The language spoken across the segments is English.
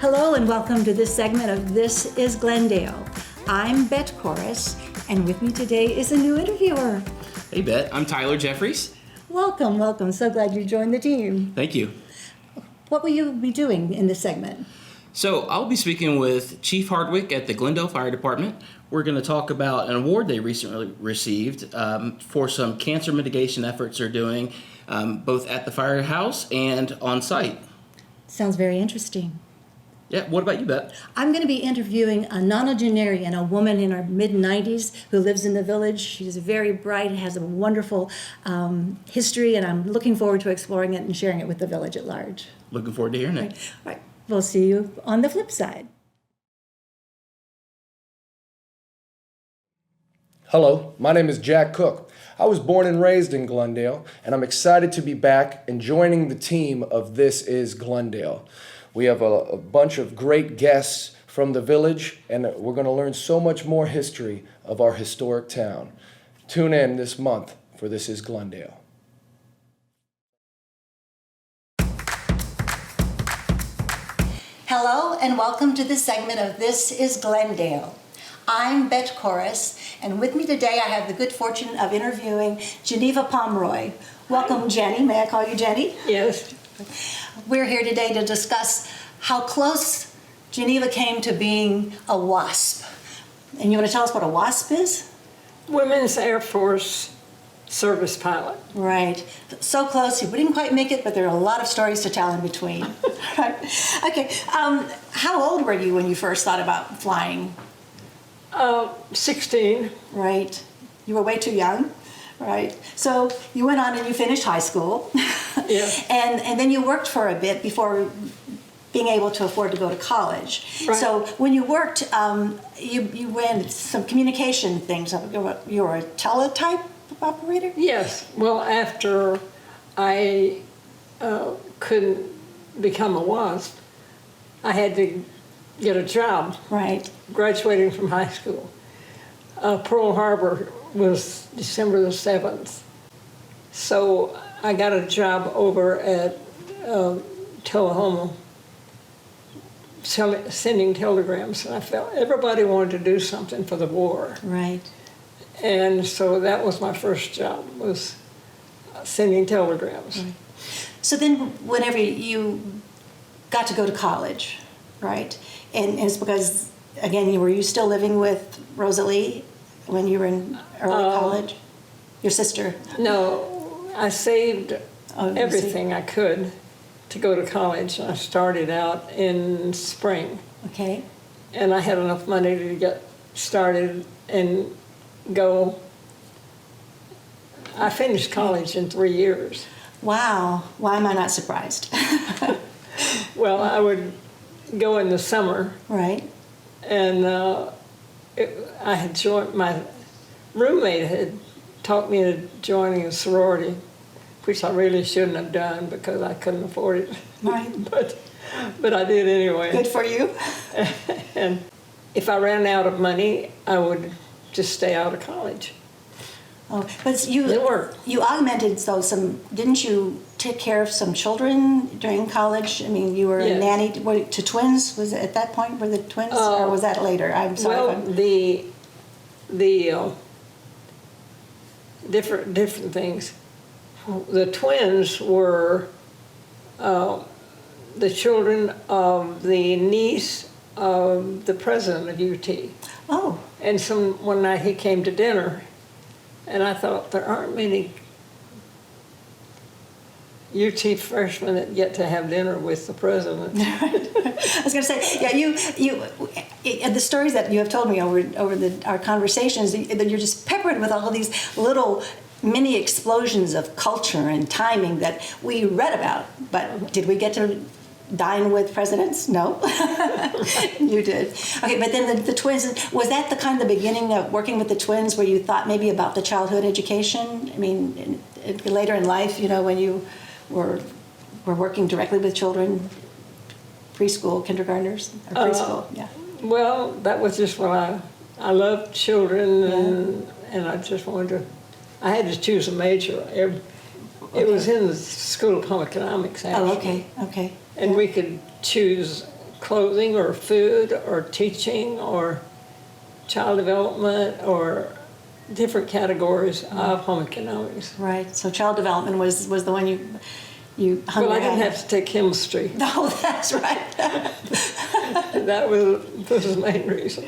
Hello and welcome to this segment of This is Glendale. I'm Bet Chorus, and with me today is a new interviewer. Hey Bet, I'm Tyler Jeffries. Welcome, welcome. So glad you joined the team. Thank you. What will you be doing in this segment? So I'll be speaking with Chief Hardwick at the Glendale Fire Department. We're going to talk about an award they recently received for some cancer mitigation efforts they're doing both at the firehouse and on site. Sounds very interesting. Yeah, what about you, Bet? I'm going to be interviewing a nonagenarian, a woman in her mid-90s who lives in the village. She's very bright, has a wonderful history, and I'm looking forward to exploring it and sharing it with the village at large. Looking forward to hearing it. All right. We'll see you on the flip side. Hello, my name is Jack Cook. I was born and raised in Glendale, and I'm excited to be back and joining the team of This is Glendale. We have a bunch of great guests from the village, and we're going to learn so much more history of our historic town. Tune in this month for This is Glendale. Hello and welcome to this segment of This is Glendale. I'm Bet Chorus, and with me today I have the good fortune of interviewing Geneva Pomeroy. Welcome, Jenny. May I call you Jenny? Yes. We're here today to discuss how close Geneva came to being a WASP. And you want to tell us what a WASP is? Women's Air Force service pilot. Right. So close. We didn't quite make it, but there are a lot of stories to tell in between. Right. Okay. How old were you when you first thought about flying? 16. Right. You were way too young. Right. So you went on and you finished high school. Yeah. And then you worked for a bit before being able to afford to go to college. Right. So when you worked, you ran some communication things. You were a teletype operator? Yes. Well, after I couldn't become a WASP, I had to get a job. Right. Graduating from high school. Pearl Harbor was December the 7th. So I got a job over at Tullahoma, sending telegrams, and I felt everybody wanted to do something for the war. Right. And so that was my first job, was sending telegrams. Right. So then whenever you got to go to college, right, and it's because, again, were you still living with Rosalie when you were in early college? Your sister? No, I saved everything I could to go to college. I started out in spring. Okay. And I had enough money to get started and go. I finished college in 3 years. Wow. Why am I not surprised? Well, I would go in the summer. Right. And I had joined, my roommate had talked me into joining a sorority, which I really shouldn't have done because I couldn't afford it. Right. But I did anyway. Good for you. And if I ran out of money, I would just stay out of college. Oh, but It worked. you augmented, so didn't you take care of some children during college? I mean, you were a Yes. nanny to twins. Was it at that point, were the twins, or was that later? I'm sorry. Well, the different things. The twins were the children of the niece of the president of UT. Oh, And one night he came to dinner, and I thought, there aren't many UT freshmen that get to have dinner with the president. I was going to say, yeah, the stories that you have told me over our conversations, that you're just peppered with all these little mini explosions of culture and timing that we read about. But did we get to dine with presidents? No. You did. Okay, but then the twins, was that the beginning of working with the twins where you thought maybe about the childhood education? I mean, later in life, when you were working directly with children, preschool, kindergartners, or preschool, yeah. Well, that was just what I loved children, and I just wanted to, I had to choose a major. It was in the School of Home Economics, actually. Oh, okay. And we could choose clothing or food or teaching or child development or different categories of home economics. Right. So child development was the one you hung Well, I your didn't hat have to take chemistry. No, that's right. That was the main reason.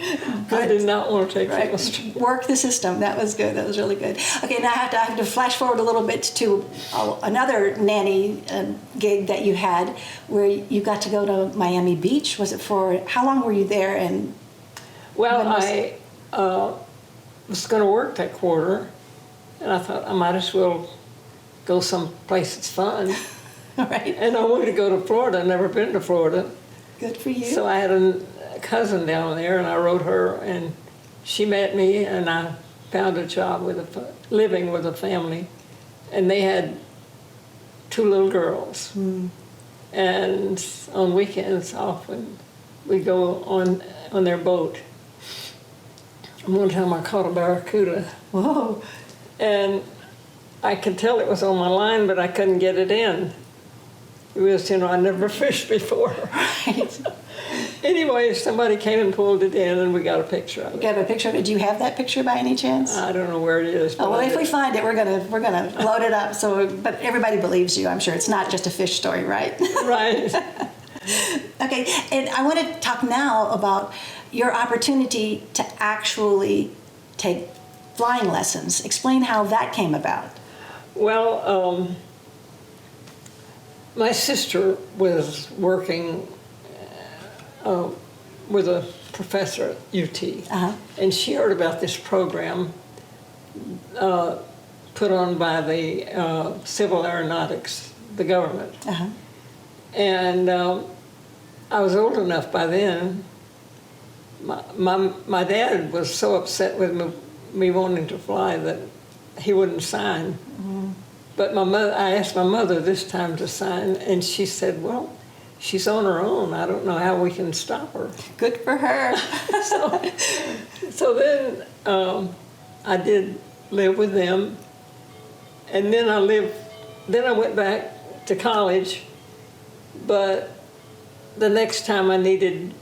I did not want to take Right. chemistry. Work the system. That was good. That was really good. Okay, now I have to flash forward a little bit to another nanny gig that you had, where you got to go to Miami Beach. Was it for how long were you there? And Well, when was I was going to work that quarter, and I thought I might as well go someplace that's fun. right, And I wanted to go to Florida. I'd never been to Florida. good for you. So I had a cousin down there, and I wrote her, and she met me, and I found a job living with a family, and they had 2 little girls. And on weekends, often we go on their boat. And one time I caught a barracuda, Whoa. and I could tell it was on my line, but I couldn't get it in. It was, I never fished before. Right. Anyway, somebody came and pulled it in, and we got a picture of You it. have a picture of it. Do you have that picture by any chance? I don't know where it is. But Oh, well, I if we did. find it, we're gonna load it up. So, but everybody believes you. I'm sure it's not just a fish story, right? Right. Okay, and I want to talk now about your opportunity to actually take flying lessons. Explain how that came about. Well, my sister was working with a professor at UT, Uh-huh. and she heard about this program put on by the Civil Aeronautics, the government. Uh-huh. And I was old enough by then. My dad was so upset with me wanting to fly that he wouldn't sign. But I asked my mother this time to sign, and she said, well, she's on her own. I don't know how we can stop her. Good for her. So then I did live with them, and then I went back to college, but the next time I needed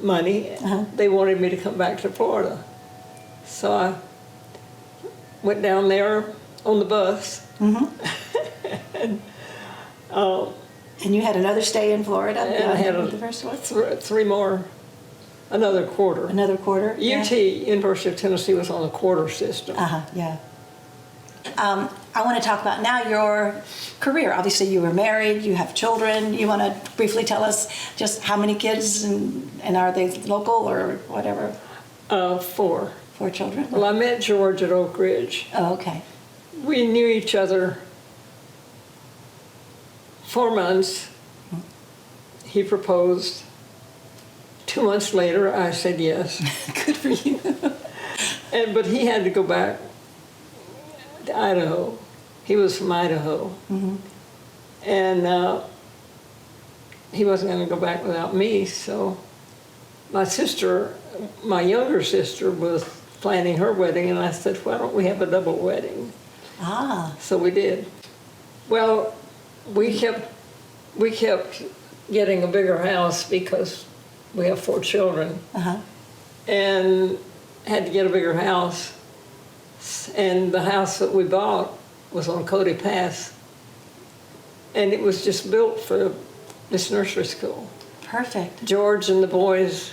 money, they wanted me to come back to Florida. So I went down there on the bus. And you had another stay in Florida? And I had the first one? 3 more, another quarter. Another quarter? UT, University of Tennessee, was on the quarter system. Yeah. I want to talk about now your career. Obviously, you were married, you have children. You want to briefly tell us just how many kids and are they local or whatever? 4. 4 children? Well, I met George at Oak Ridge. Oh, okay. We knew each other 4 months. He proposed. 2 months later, I said yes. Good for you. But he had to go back to Idaho. He was from Idaho. And he wasn't going to go back without me, so my younger sister was planning her wedding, and I said, why don't we have a double wedding? So we did. Well, we kept getting a bigger house because we have 4 children, and had to get a bigger house. And the house that we bought was on Cody Pass, and it was just built for this nursery school. Perfect. George and the boys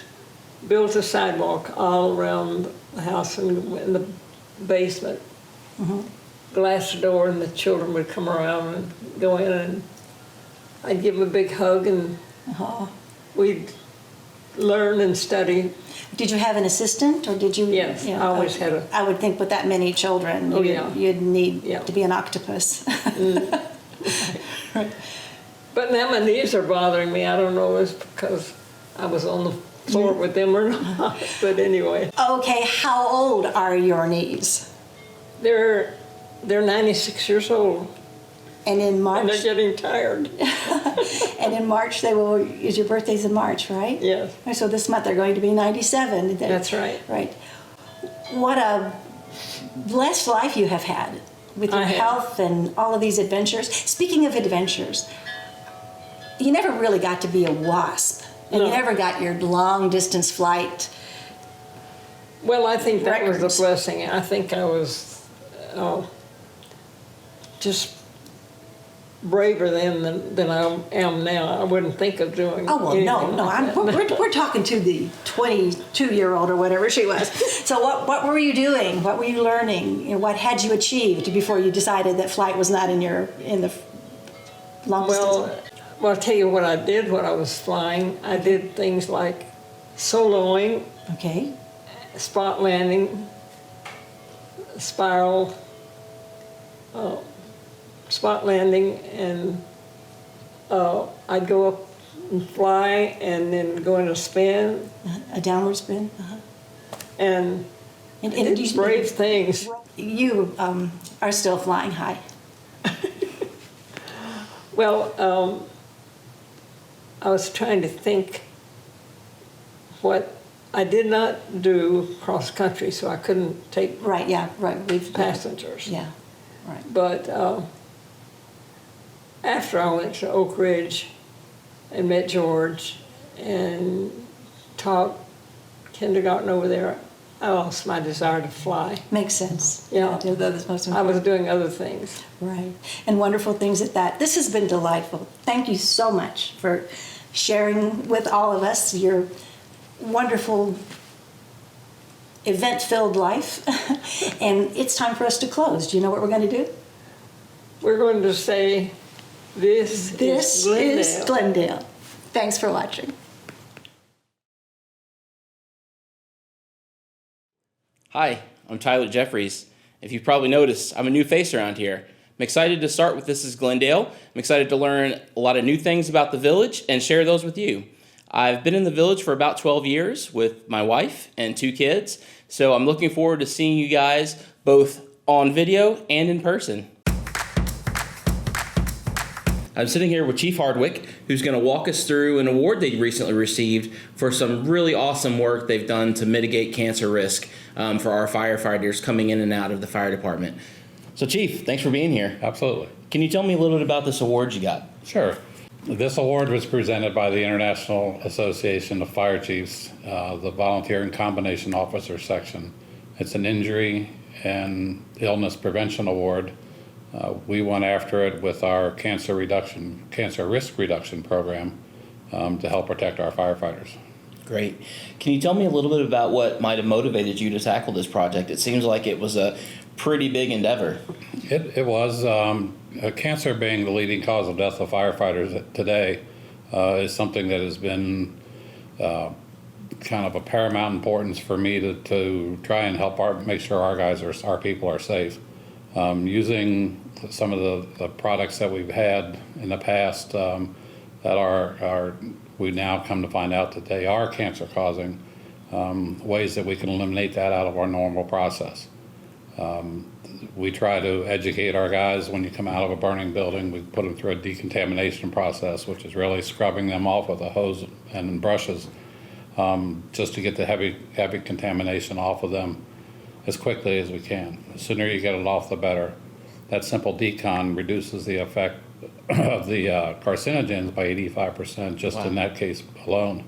built a sidewalk all around the house and in the basement. Glass door, and the children would come around and go in, and I'd give them a big hug, and we'd learn and study. Did you have an assistant, or did you? Yes, I always had a. I would think with that many children, Oh, yeah. you'd need Yeah. to be an octopus. Right. But now my knees are bothering me. I don't know if it's because I was on the floor with them or not. But anyway, Okay, how old are your knees? they're 96 years old, And in and March, they're getting tired. and in March they will. Is your birthday's in March, right? Yes, So this month they're going to be 97. that's right. Right. What a blessed life you have had with your I have. health and all of these adventures. Speaking of adventures, you never really got to be a WASP. And you No. never got your long distance flight. Well, I think that was Records. a blessing. I think I was just braver then than I am now. I wouldn't think of doing Oh, well, anything no, like that. we're talking to the 22-year-old or whatever she was. So what were you doing? What were you learning? And what had you achieved before you decided that flight was not in the long distance? Well, I'll tell you what I did when I was flying. I did things like soloing, Okay. spot landing, spiral, spot landing, and I'd go up and fly and then go in a spin A downward spin. Uh-huh. and And did you- brave things. You are still flying high. Well, I was trying to think what I did not do cross country, so I couldn't take Right. Yeah. Right. We've passengers. Yeah. Right. But after I went to Oak Ridge and met George and taught kindergarten over there, I lost my desire to fly. Makes sense. Yeah. That's most I important. was doing other things. Right. And wonderful things at that. This has been delightful. Thank you so much for sharing with all of us your wonderful event-filled life. And it's time for us to close. Do you know what we're going to do? We're going to say, this This is Glendale. Thanks for watching. Hi, I'm Tyler Jeffries. If you've probably noticed, I'm a new face around here. I'm excited to start with This is Glendale. I'm excited to learn a lot of new things about the village and share those with you. I've been in the village for about 12 years with my wife and 2 kids, so I'm looking forward to seeing you guys both on video and in person. I'm sitting here with Chief Hardwick, who's going to walk us through an award they recently received for some really awesome work they've done to mitigate cancer risk for our firefighters coming in and out of the fire department. So Chief, thanks for being here. Absolutely. Can you tell me a little bit about this award you got? Sure. This award was presented by the International Association of Fire Chiefs, the Volunteer and Combination Officer section. It's an injury and illness prevention award. We went after it with our cancer risk reduction program to help protect our firefighters. Great. Can you tell me a little bit about what might have motivated you to tackle this project? It seems like it was a pretty big endeavor. It was. Cancer being the leading cause of death of firefighters today is something that has been kind of a paramount importance for me to try and help make sure our people are safe. Using some of the products that we've had in the past that we now come to find out that they are cancer causing, ways that we can eliminate that out of our normal process. We try to educate our guys when you come out of a burning building. We put them through a decontamination process, which is really scrubbing them off with a hose and brushes just to get the heavy contamination off of them as quickly as we can. The sooner you get it off, the better. That simple decon reduces the effect of the carcinogens by 85% just in that case alone.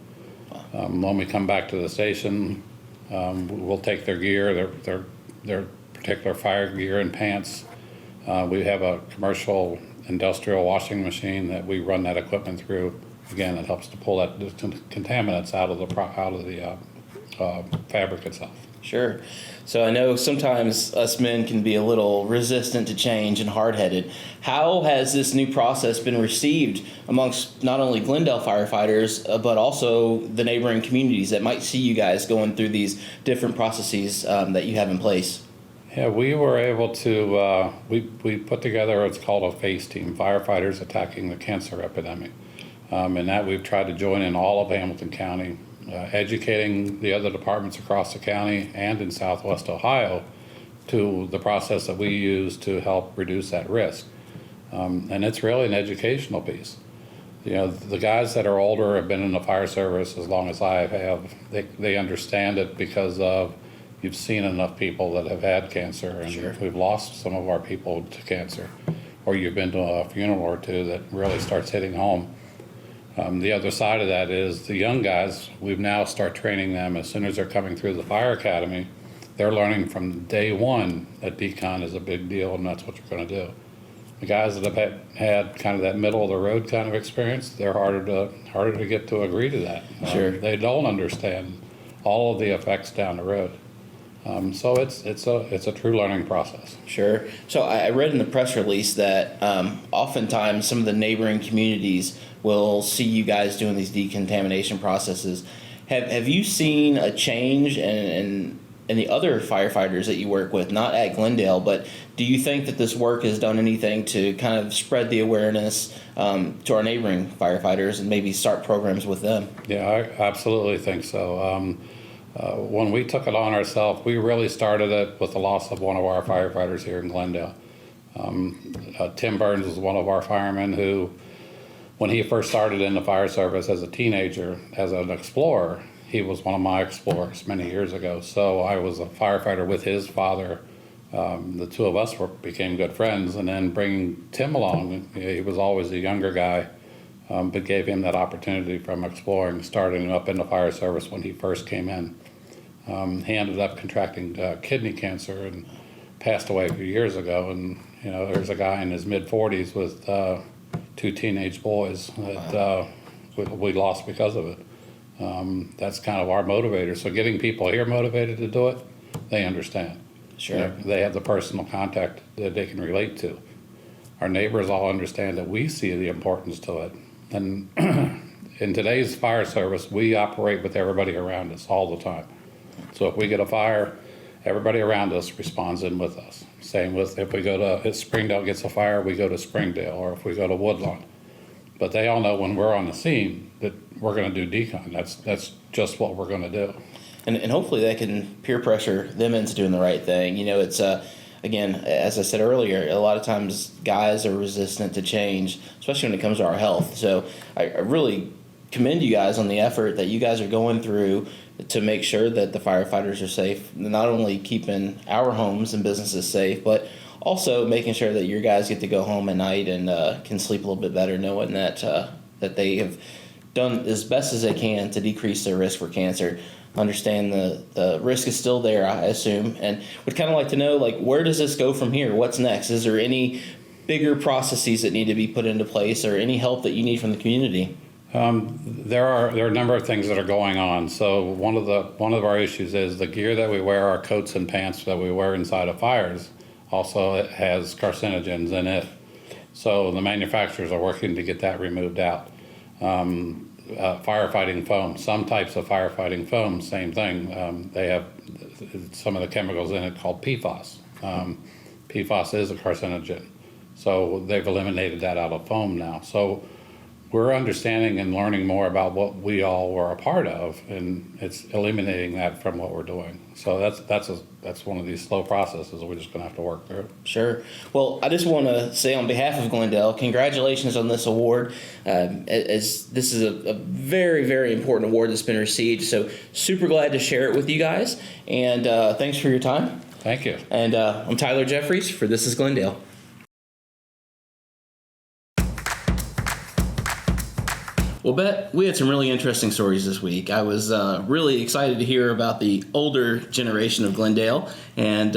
When we come back to the station, we'll take their gear, their particular fire gear and pants. We have a commercial industrial washing machine that we run that equipment through. Again, it helps to pull that contaminants out of the fabric itself. Sure. So I know sometimes us men can be a little resistant to change and hard-headed. How has this new process been received amongst not only Glendale firefighters, but also the neighboring communities that might see you guys going through these different processes that you have in place? Yeah, we were able to, we put together what's called a FACE team, Firefighters Attacking the Cancer Epidemic. And that we've tried to join in all of Hamilton County, educating the other departments across the county and in Southwest Ohio to the process that we use to help reduce that risk. And it's really an educational piece. You know, the guys that are older have been in the fire service as long as I have. They understand it because of you've seen enough people that have had cancer, and Sure. we've lost some of our people to cancer, or you've been to a funeral or two that really starts hitting home. The other side of that is the young guys, we've now start training them as soon as they're coming through the fire academy. They're learning from day one that decon is a big deal and that's what you're going to do. The guys that have had kind of that middle of the road kind of experience, they're harder to get to agree to that. Sure. They don't understand all of the effects down the road. So it's a true learning process. Sure. So I read in the press release that oftentimes some of the neighboring communities will see you guys doing these decontamination processes. Have you seen a change in the other firefighters that you work with, not at Glendale, but do you think that this work has done anything to kind of spread the awareness to our neighboring firefighters and maybe start programs with them? Yeah, I absolutely think so. When we took it on ourselves, we really started it with the loss of one of our firefighters here in Glendale. Tim Burns was one of our firemen who, when he first started in the fire service as a teenager, as an explorer, he was one of my explorers many years ago. So I was a firefighter with his father. The two of us became good friends, and then bringing Tim along, he was always a younger guy, but gave him that opportunity from exploring, starting him up in the fire service when he first came in. He ended up contracting kidney cancer and passed away a few years ago. And there's a guy in his mid-40s with 2 teenage boys that we lost because of it. That's kind of our motivator. So getting people here motivated to do it, they understand. Sure. They have the personal contact that they can relate to. Our neighbors all understand that we see the importance to it. And in today's fire service, we operate with everybody around us all the time. So if we get a fire, everybody around us responds in with us. Same with if we go to, if Springdale gets a fire, we go to Springdale, or if we go to Woodlawn. But they all know when we're on the scene that we're going to do decon. That's just what we're going to do. And hopefully that can peer pressure them into doing the right thing. It's again, as I said earlier, a lot of times guys are resistant to change, especially when it comes to our health. So I really commend you guys on the effort that you guys are going through to make sure that the firefighters are safe, not only keeping our homes and businesses safe, but also making sure that your guys get to go home at night and can sleep a little bit better, knowing that that they have done as best as they can to decrease their risk for cancer. Understand the risk is still there, I assume, and would kind of like to know, where does this go from here? What's next? Is there any bigger processes that need to be put into place, or any help that you need from the community? There are a number of things that are going on. So one of our issues is the gear that we wear, our coats and pants that we wear inside of fires, also has carcinogens in it. So the manufacturers are working to get that removed out. Firefighting foam, some types of firefighting foam, same thing. They have some of the chemicals in it called PFAS. PFAS is a carcinogen. So they've eliminated that out of foam now. So we're understanding and learning more about what we all were a part of, and it's eliminating that from what we're doing. So that's one of these slow processes we're just going to have to work through. Sure. Well, I just want to say on behalf of Glendale, congratulations on this award. As this is a very, very important award that's been received. So super glad to share it with you guys. And thanks for your time. Thank you. And I'm Tyler Jeffries for This is Glendale. Well, Bet, we had some really interesting stories this week. I was really excited to hear about the older generation of Glendale and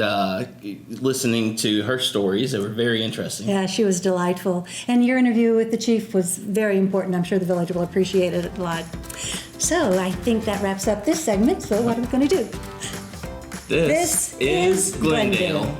listening to her stories. They were very interesting. Yeah, she was delightful. And your interview with the chief was very important. I'm sure the village will appreciate it a lot. So I think that wraps up this segment. So what are we going to do? This is Glendale.